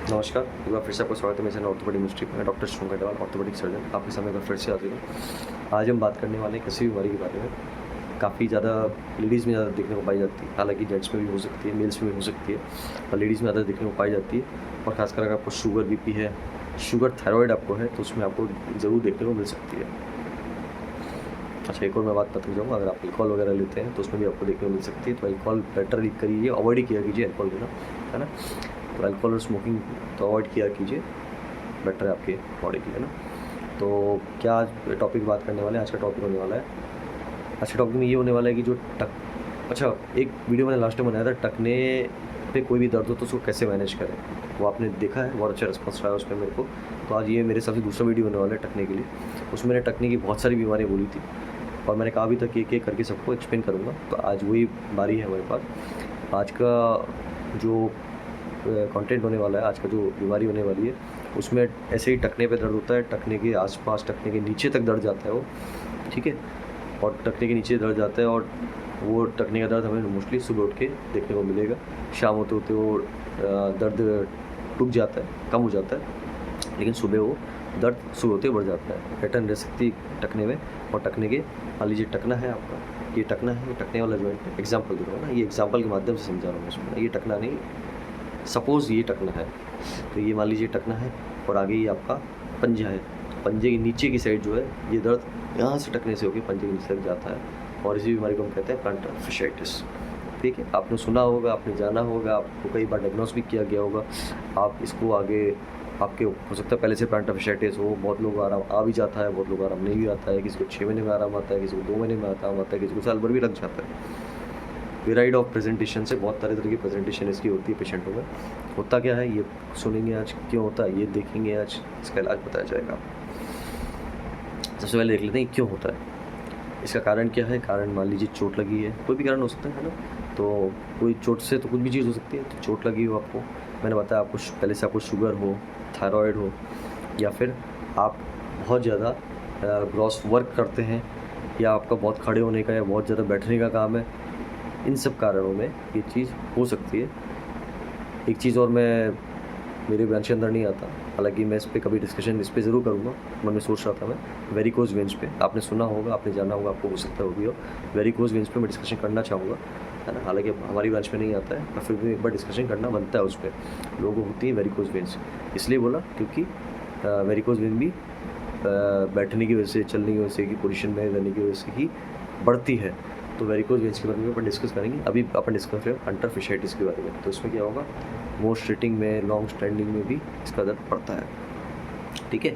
नमस्कार, एक बार फिर से आपका स्वागत है मेरे चैनल ऑर्थोपेडिक मिस्ट्री में। मैं doctor Shubham Khandelwal, orthopaedic surgeon, आपके सामने एक बार फिर से हाजिर हूँ। आज हम बात करने वाले हैं किसी बीमारी के बारे में। काफ़ी ज़्यादा लेडीज़ में ज़्यादा देखने को पाई जाती है, हालांकि जेंट्स में भी हो सकती है, मेल्स में भी हो सकती है, पर लेडीज़ में ज़्यादा देखने को पाई जाती है। और खासकर अगर आपको शुगर, बीपी है, शुगर, थायराइड आपको है, तो उसमें आपको ज़रूर देखने को मिल सकती है। अच्छा, एक और मैं बात बताना चाहूँगा, अगर आप अल्कोहल वगैरह लेते हैं तो उसमें भी आपको देखने को मिल सकती है। तो अल्कोहल बेटर करिए, अवॉइड ही किया कीजिए अल्कोहल लेना, है ना। तो अल्कोहल और स्मोकिंग तो अवॉइड किया कीजिए, बेटर है आपके बॉडी के लिए ना। तो क्या आज टॉपिक बात करने वाले हैं, आज का टॉपिक होने वाला है, आज के टॉपिक में ये होने वाला है कि जो अच्छा, एक वीडियो मैंने लास्ट टाइम बनाया था, टकने पे कोई भी दर्द हो तो उसको कैसे मैनेज करें, वो आपने देखा है, बहुत अच्छा रिस्पॉन्स रहा है उस पर मेरे को। तो आज ये मेरे हिसाब से दूसरा वीडियो होने वाला है टकने के लिए। उसमें मैंने टकने की बहुत सारी बीमारियाँ बोली थी और मैंने कहा भी था कि एक एक करके सबको एक्सप्लेन करूँगा। तो आज वही बारी है हमारे पास। आज का जो कंटेंट होने वाला है, आज का जो बीमारी होने वाली है, उसमें ऐसे ही टखने पे दर्द होता है, टखने के आसपास, टखने के नीचे तक दर्द जाता है वो, ठीक है। और टखने के नीचे दर्द जाता है और वो टखने का दर्द हमें मोस्टली सुबह उठ के देखने को मिलेगा। शाम होते होते वो दर्द रुक जाता है, कम हो जाता है, लेकिन सुबह वो दर्द सुबह होते बढ़ जाता है। पैटर्न रह सकती है टखने में। और टखने के, मान लीजिए टकना है आपका, ये टकना है, ये टकने वाला जॉइंट, एग्जाम्पल दे रहा हूँ ना, ये एग्जाम्पल के माध्यम से समझा रहा हूँ इसमें, ये टकना नहीं, सपोज़ ये टकना है, तो ये मान लीजिए टकना है और आगे ये आपका पंजा है। पंजे के नीचे की साइड जो है, ये दर्द यहाँ से टकने से होकर पंजे के नीचे तक जाता है और इसी बीमारी को हम कहते हैं प्लांटर fasciitis। ठीक है, आपने सुना होगा, आपने जाना होगा, आपको कई बार डायग्नोस भी किया गया होगा। आप इसको आगे आपके हो सकता है पहले से प्लांटर fasciitis हो, बहुत लोग आराम आ भी जाता है, बहुत लोग आराम नहीं भी आता है, किसी को 6 महीने में आराम आता है, किसी को 2 महीने में आराम आता है, किसी को साल भर भी लग जाता है। वेराइड ऑफ प्रेजेंटेशन से, बहुत तरह तरह की प्रेजेंटेशन इसकी होती है पेशेंटों में। होता क्या है ये सुनेंगे आज, क्यों होता है ये देखेंगे आज, इसका इलाज बताया जाएगा। सबसे पहले देख लेते हैं क्यों होता है, इसका कारण क्या है। कारण मान लीजिए चोट लगी है, कोई भी कारण हो सकता है ना। तो कोई चोट से तो कुछ भी चीज़ हो सकती है। तो चोट लगी हो आपको, मैंने बताया आपको पहले से आपको शुगर हो, थायराइड हो, या फिर आप बहुत ज़्यादा ग्रॉस वर्क करते हैं, या आपका बहुत खड़े होने का या बहुत ज़्यादा बैठने का काम है, इन सब कारणों में ये चीज़ हो सकती है। एक चीज़ और मैं मेरे बयान के अंदर नहीं आता, हालांकि मैं इस पर कभी डिस्कशन इस पर ज़रूर करूँगा। मन में सोच रहा था मैं वेरिकोज वेन्स पे, आपने सुना होगा, आपने जाना होगा, आपको हो सकता है वो भी हो। वेरिकोज वेन्स पे मैं डिस्कशन करना चाहूँगा, है ना। हालांकि हमारी ब्रांच में नहीं आता है, पर फिर भी एक बार डिस्कशन करना बनता है उस पर। लोगों को होती है वेरिकोज वेन्स, इसलिए बोला क्योंकि वेरिकोज वेन भी बैठने की वजह से, चलने की वजह से, की पोजीशन में रहने की वजह से ही बढ़ती है। तो वेरिकोज वेन्स के बारे में अपन डिस्कस करेंगे। अभी अपन डिस्कस करें प्लांटर fasciitis के बारे में। तो इसमें क्या होगा, मोर स्ट्रेटिंग में, लॉन्ग स्टैंडिंग में भी इसका दर्द पड़ता है, ठीक है।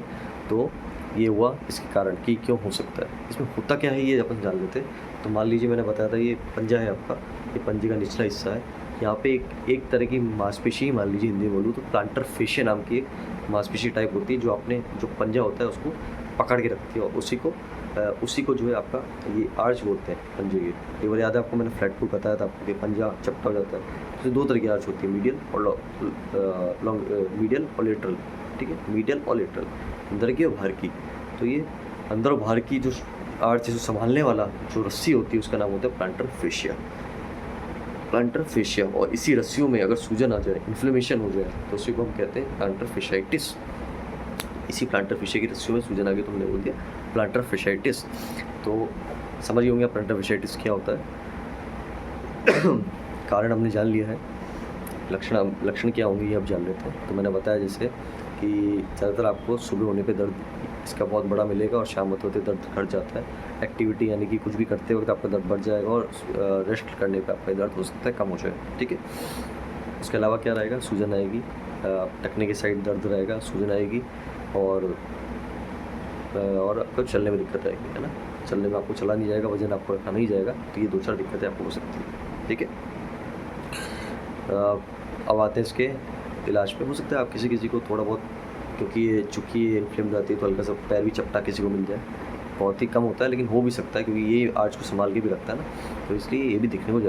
तो ये हुआ इसके कारण कि क्यों हो सकता है। इसमें होता क्या है ये अपन जान लेते हैं। तो मान लीजिए मैंने बताया था ये पंजा है आपका, ये पंजे का निचला हिस्सा है। यहाँ पे एक तरह की मांसपेशी, मान लीजिए हिंदी में बोलूँ तो प्लांटर फेशिया नाम की एक मांसपेशी टाइप होती है, जो आपने जो पंजा होता है उसको पकड़ के रखती है, और उसी को जो है आपका ये आर्च बोलते हैं पंजे के। एक बार याद है आपको, मैंने फ्लैट फुट बताया था आपको कि पंजा चपटा हो जाता है। तो दो तरह की आर्च होती है, मीडियल और लेटरल, ठीक है, मीडियल और लेटरल, अंदर की और बाहर की। तो ये अंदर और बाहर की जो आर्च जो संभालने वाला जो रस्सी होती है उसका नाम होता है प्लांटर फेशिया। प्लांटर फेशिया, और इसी रस्सियों में अगर सूजन आ जाए, इन्फ्लेमेशन हो जाए, तो उसी को हम कहते हैं प्लांटर fasciitis। इसी प्लांटर फेशिया की रस्सियों में सूजन आ गई तो हमने बोल दिया प्लांटर fasciitis। तो समझ गए होंगे प्लांटर fasciitis क्या होता है। कारण हमने जान लिया है, लक्षण क्या होंगे ये अब जान लेते हैं। तो मैंने बताया जैसे कि ज़्यादातर आपको सुबह होने पे दर्द इसका बहुत बड़ा मिलेगा और शाम होते होते दर्द घट जाता है। एक्टिविटी यानी कि कुछ भी करते वक्त आपका दर्द बढ़ जाएगा और रेस्ट करने पे आपका दर्द हो सकता है कम हो जाए, ठीक है। उसके अलावा क्या रहेगा, सूजन आएगी, टखने की साइड दर्द रहेगा, सूजन आएगी, और आपको चलने में दिक्कत आएगी, है ना। चलने में आपको चला नहीं जाएगा, वजन आपको रखा नहीं जाएगा। तो ये 2-4 दिक्कतें आपको हो सकती है, ठीक है। अब आते हैं इसके इलाज पे। हो सकता है आप किसी को थोड़ा बहुत, क्योंकि ये चूँकि ये इन्फ्लेम जाती है तो हल्का सा पैर भी चपटा किसी को मिल जाए, बहुत ही कम होता है लेकिन हो भी सकता है, क्योंकि ये आर्च को संभाल के भी रखता है ना, तो इसलिए ये भी दिखने को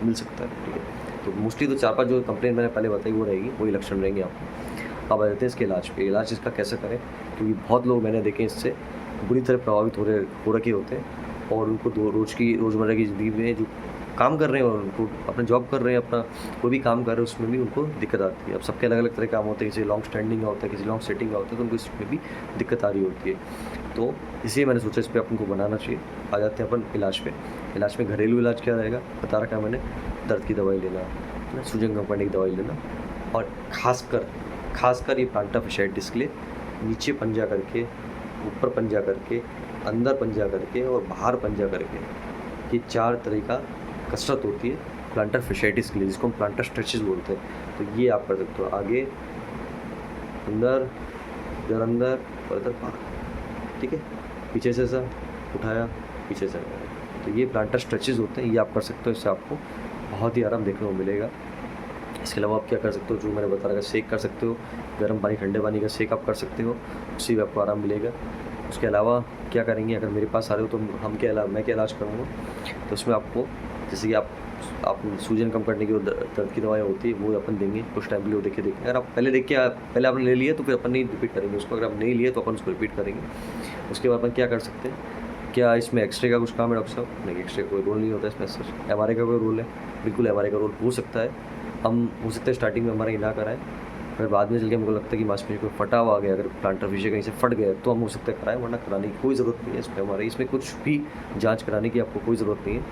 मिल सकता है, ठीक है। तो मोस्टली तो 4-5 जो कंप्लेंट मैंने पहले बताई वो रहेगी, वही लक्षण रहेंगे आपको। अब आ जाते हैं इसके इलाज पे। इलाज इसका कैसे करें, क्योंकि बहुत लोग मैंने देखे इससे बुरी तरह प्रभावित हो रखे होते हैं, और उनको रोज़मर्रा की ज़िंदगी में जो काम कर रहे हैं और उनको अपना जॉब कर रहे हैं, अपना कोई भी काम कर रहे हैं, उसमें भी उनको दिक्कत आती है। अब सबके अलग अलग तरह के काम होते हैं, किसी लॉन्ग स्टैंडिंग का होता है, किसी लॉन्ग सेटिंग का होता है, तो उनको इसमें भी दिक्कत आ रही होती है। तो इसलिए मैंने सोचा इस पर अपन को बनाना चाहिए। आ जाते हैं अपन इलाज पे। इलाज में घरेलू इलाज क्या रहेगा बता रखा है मैंने, दर्द की दवाई लेना, सूजन कम करने की दवाई लेना, और खासकर ये प्लांटर fasciitis के लिए नीचे पंजा करके, ऊपर पंजा करके, अंदर पंजा करके और बाहर पंजा करके, ये 4 तरह का कसरत होती है प्लांटर fasciitis के लिए, जिसको हम प्लांटर स्ट्रेचेस बोलते हैं। तो ये आप कर सकते हो, आगे अंदर, इधर अंदर और इधर बाहर, ठीक है। पीछे से ऐसा उठाया, पीछे से लगाया, तो ये प्लांटर स्ट्रेचेस होते हैं, ये आप कर सकते हो। इससे आपको बहुत ही आराम देखने को मिलेगा। इसके अलावा आप क्या कर सकते हो, जो मैंने बता रखा, सेक कर सकते हो, गर्म पानी ठंडे पानी का सेक आप कर सकते हो, उससे भी आपको आराम मिलेगा। उसके अलावा क्या करेंगे, अगर मेरे पास आ रहे हो तो मैं क्या इलाज करूँगा, तो उसमें आपको जैसे कि आप सूजन कम करने की और दर्द की दवाई होती है वो अपन देंगे कुछ टाइम के लिए, देखें। अगर आप पहले आपने ले लिया तो फिर अपन नहीं रिपीट करेंगे उसको, अगर आप नहीं लिए तो अपन उसको रिपीट करेंगे। उसके बाद अपन क्या कर सकते हैं, क्या इसमें एक्सरे का कुछ काम है डॉक्टर साहब? नहीं, एक्सरे का कोई रोल नहीं होता इसमें सर। MRI का कोई रोल है? बिल्कुल MRI का रोल हो सकता है। हम हो सकता है स्टार्टिंग में MRI ना कराएं, फिर बाद में चल के हमको लगता है कि मांसपेशी कोई फटा हुआ आ गया, अगर प्लांटर fascia कहीं से फट गया तो हम हो सकता है कराएं, वरना कराने की कोई ज़रूरत नहीं है इसमें। हमारे इसमें कुछ भी जांच कराने की आपको कोई ज़रूरत नहीं है,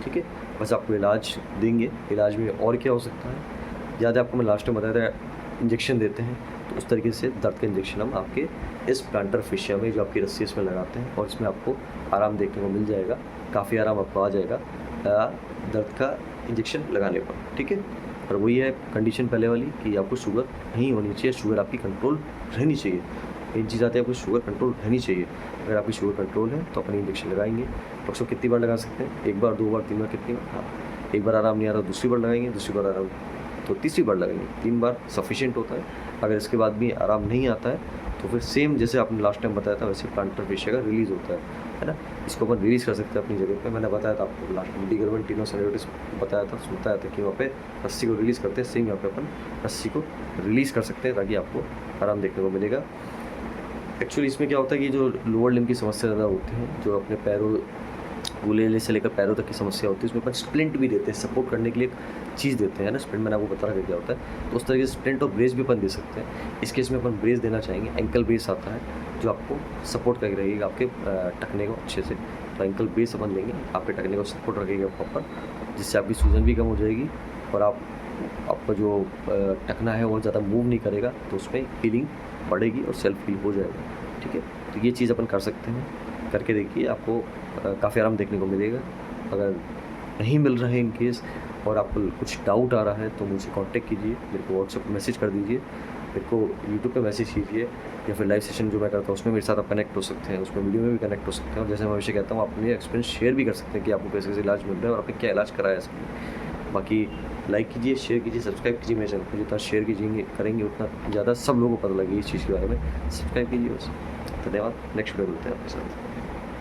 ठीक है। बस आपको इलाज देंगे। इलाज में और क्या हो सकता है, ज़्यादा आपको मैं लास्ट में बताया था, इंजेक्शन देते हैं, तो उस तरीके से दर्द का इंजेक्शन हम आपके इस प्लांटर fascia में जो आपकी रस्सी इसमें लगाते हैं, और इसमें आपको आराम देखने को मिल जाएगा, काफ़ी आराम आपको आ जाएगा दर्द का इंजेक्शन लगाने पर, ठीक है। और वही है कंडीशन पहले वाली कि आपको शुगर नहीं होनी चाहिए, शुगर आपकी कंट्रोल रहनी चाहिए। मेन चीज़ आती है आपको शुगर कंट्रोल रहनी चाहिए। अगर आपकी शुगर कंट्रोल है तो अपन इंजेक्शन लगाएंगे। डॉक्टर साहब कितनी बार लगा सकते हैं? 1 बार, 2 बार, 3 बार, कितनी बार? हाँ, 1 बार आराम नहीं आ रहा दूसरी बार लगाएंगे, दूसरी बार आराम तो तीसरी बार लगाएंगे, 3 बार सफिशिएंट होता है। अगर इसके बाद भी आराम नहीं आता है तो फिर सेम जैसे आपने लास्ट टाइम बताया था वैसे प्लांटर fascia का रिलीज़ होता है ना। इसको अपन रिलीज़ कर सकते हैं अपनी जगह पे। मैंने बताया था आपको लास्ट में लिगामेंट टेनोसिनोविटिस बताया था, सुनता था कि वहाँ पे रस्सी को रिलीज़ करते हैं, सेम यहाँ पे अपन रस्सी को रिलीज़ कर सकते हैं ताकि आपको आराम देखने को मिलेगा। एक्चुअली इसमें क्या होता है कि जो लोअर लिम्ब की समस्या ज़्यादा होती है, जो अपने पैरों गुलेले से लेकर पैरों तक की समस्या होती है, उसमें अपन स्प्लिंट भी देते हैं, सपोर्ट करने के लिए एक चीज़ देते हैं ना, स्प्लिंट मैंने आपको बता रखा क्या होता है। तो उस तरीके से स्प्लिंट और ब्रेस भी अपन दे सकते हैं। इस केस में अपन ब्रेस देना चाहेंगे, एंकल ब्रेस आता है जो आपको सपोर्ट करके रखेगा आपके टखने को अच्छे से। तो एंकल ब्रेस अपन देंगे, आपके टखने को सपोर्ट रखेगा प्रॉपर, जिससे आपकी सूजन भी कम हो जाएगी और आपका जो टखना है वो ज़्यादा मूव नहीं करेगा, तो उसमें हीलिंग बढ़ेगी और सेल्फ हील हो जाएगा, ठीक है। तो ये चीज़ अपन कर सकते हैं, करके देखिए, आपको काफ़ी आराम देखने को मिलेगा। अगर नहीं मिल रहा है इन केस और आपको कुछ डाउट आ रहा है तो मुझसे कांटेक्ट कीजिए, मेरे को व्हाट्सएप पर मैसेज कर दीजिए, मेरे को यूट्यूब पे मैसेज कीजिए, या फिर लाइव सेशन जो मैं करता हूँ उसमें मेरे साथ आप कनेक्ट हो सकते हैं, उसमें वीडियो में भी कनेक्ट हो सकते हैं। और जैसे मैं हमेशा कहता हूँ, आप अपने एक्सपीरियंस शेयर भी कर सकते हैं कि आपको कैसे कैसे इलाज मिल रहा है और आपने क्या इलाज कराया है इसमें। बाकी लाइक कीजिए, शेयर कीजिए, सब्सक्राइब कीजिए मेरे चैनल को। जितना शेयर करेंगे उतना ज़्यादा सब लोगों को पता लगेगी इस चीज़ के बारे में। सब्सक्राइब कीजिए बस। धन्यवाद। नेक्स्ट वीडियो मिलते हैं आपके साथ।